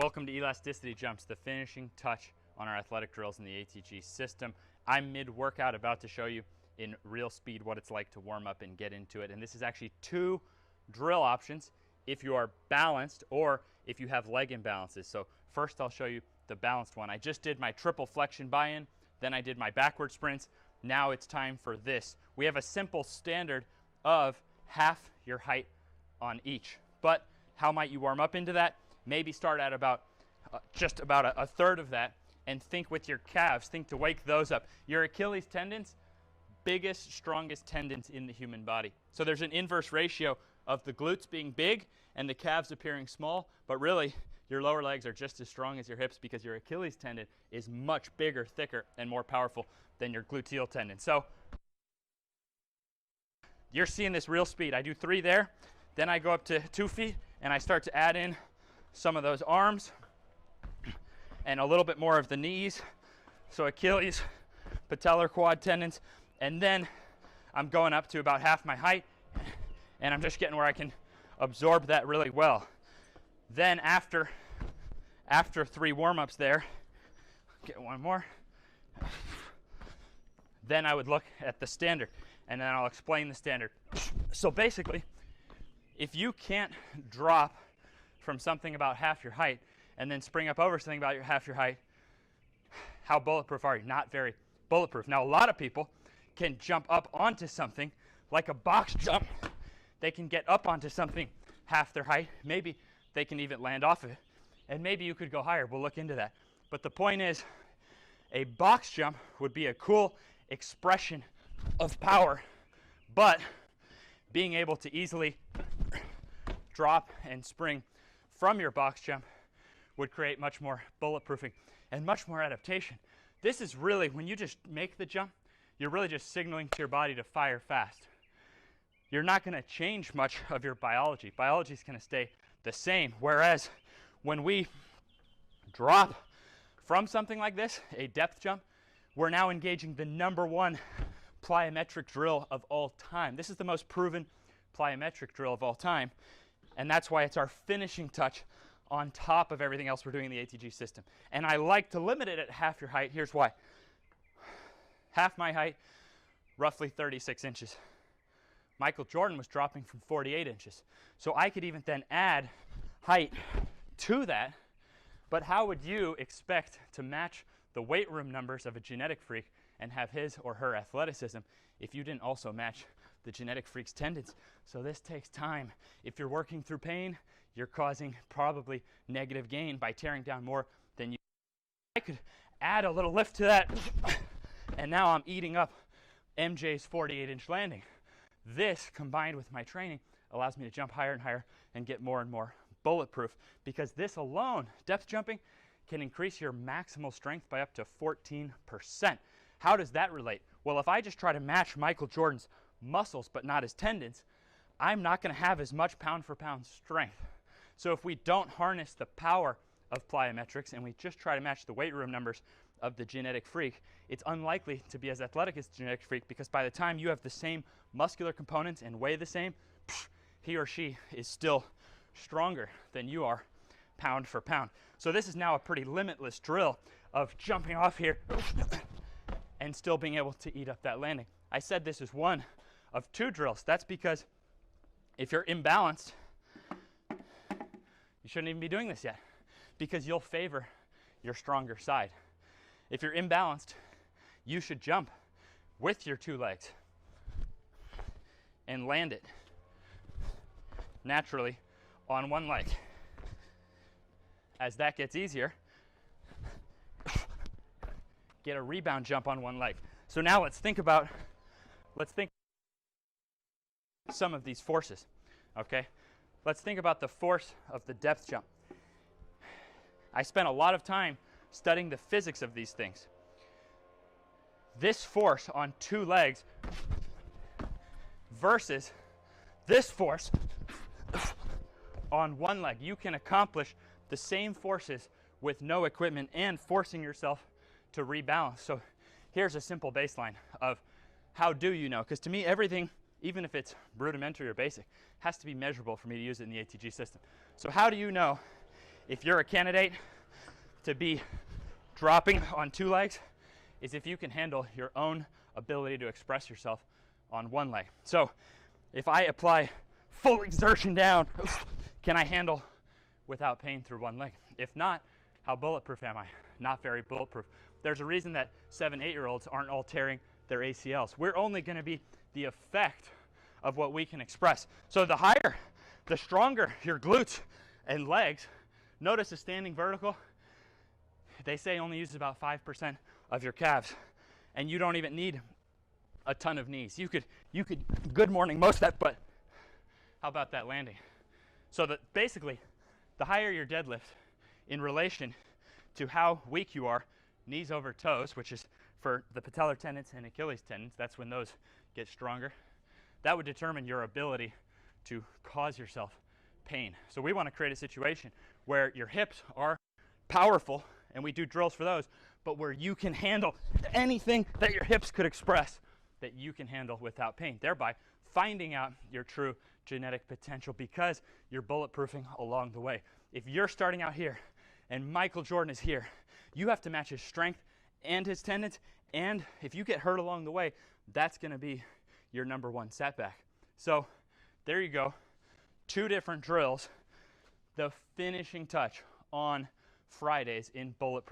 Welcome to Elasticity Jumps, the finishing touch on our athletic drills in the ATG system. I'm mid-workout about to show you in real speed what it's like to warm up and get into it. And this is actually two drill options if you are balanced or if you have leg imbalances. So first I'll show you the balanced one. I just did my triple flexion buy-in, then I did my backward sprints. Now it's time for this. We have a simple standard of half your height on each. But how might you warm up into that? Maybe start at about just about a third of that and think with your calves. Think to wake those up. Your Achilles tendons, biggest, strongest tendons in the human body. So there's an inverse ratio of the glutes being big and the calves appearing small, but really your lower legs are just as strong as your hips because your Achilles tendon is much bigger, thicker, and more powerful than your gluteal tendon. So you're seeing this real speed. I do 3 there, then I go up to 2 feet and I start to add in some of those arms and a little bit more of the knees, so Achilles, patellar, quad tendons, and then I'm going up to about half my height and I'm just getting where I can absorb that really well. Then after 3 warm-ups there, get one more, then I would look at the standard and then I'll explain the standard. So basically, if you can't drop from something about half your height and then spring up over something about half your height, how bulletproof are you? Not very bulletproof. Now, a lot of people can jump up onto something like a box jump. They can get up onto something half their height. Maybe they can even land off of it. And maybe you could go higher. We'll look into that. But the point is, a box jump would be a cool expression of power, but being able to easily drop and spring from your box jump would create much more bulletproofing and much more adaptation. This is really, when you just make the jump, you're really just signaling to your body to fire fast. You're not going to change much of your biology. Biology is going to stay the same. Whereas when we drop from something like this, a depth jump, we're now engaging the #1 plyometric drill of all time. This is the most proven plyometric drill of all time. And that's why it's our finishing touch on top of everything else we're doing in the ATG system. And I like to limit it at half your height. Here's why. Half my height, roughly 36 inches. Michael Jordan was dropping from 48 inches. So I could even then add height to that. But how would you expect to match the weight room numbers of a genetic freak and have his or her athleticism if you didn't also match the genetic freak's tendons? So this takes time. If you're working through pain, you're causing probably negative gain by tearing down more than you. I could add a little lift to that, and now I'm eating up MJ's 48-inch landing. This, combined with my training, allows me to jump higher and higher and get more and more bulletproof, because this alone, depth jumping, can increase your maximal strength by up to 14%. How does that relate? Well, if I just try to match Michael Jordan's muscles but not his tendons, I'm not going to have as much pound for pound strength. So if we don't harness the power of plyometrics and we just try to match the weight room numbers of the genetic freak, it's unlikely to be as athletic as the genetic freak, because by the time you have the same muscular components and weigh the same, he or she is still stronger than you are pound for pound. So this is now a pretty limitless drill of jumping off here and still being able to eat up that landing. I said this is one of 2 drills. That's because if you're imbalanced, you shouldn't even be doing this yet, because you'll favor your stronger side. If you're imbalanced, you should jump with your 2 legs and land it naturally on one leg. As that gets easier, get a rebound jump on one leg. So now let's think some of these forces, okay? Let's think about the force of the depth jump. I spent a lot of time studying the physics of these things. This force on 2 legs versus this force on one leg. You can accomplish the same forces with no equipment and forcing yourself to rebalance. So here's a simple baseline of how do you know? Because to me, everything, even if it's rudimentary or basic, has to be measurable for me to use it in the ATG system. So how do you know if you're a candidate to be dropping on 2 legs, is if you can handle your own ability to express yourself on 1 leg. So if I apply full exertion down, can I handle without pain through 1 leg? If not, how bulletproof am I? Not very bulletproof. There's a reason that 7-8-year-olds aren't all tearing their ACLs. We're only going to be the effect of what we can express. So the higher, the stronger your glutes and legs. Notice a standing vertical, they say only uses about 5% of your calves, and you don't even need a ton of knees. You could good morning most that, but how about that landing? So that basically, the higher your deadlift in relation to how weak you are, knees over toes, which is for the patellar tendons and Achilles tendons, that's when those get stronger. That would determine your ability to cause yourself pain. So we want to create a situation where your hips are powerful, and we do drills for those, but where you can handle anything that your hips could express that you can handle without pain, thereby finding out your true genetic potential because you're bulletproofing along the way. If you're starting out here and Michael Jordan is here, you have to match his strength and his tendons, and if you get hurt along the way, that's going to be your #1 setback. So there you go, 2 different drills, the finishing touch on Fridays in Bulletproof.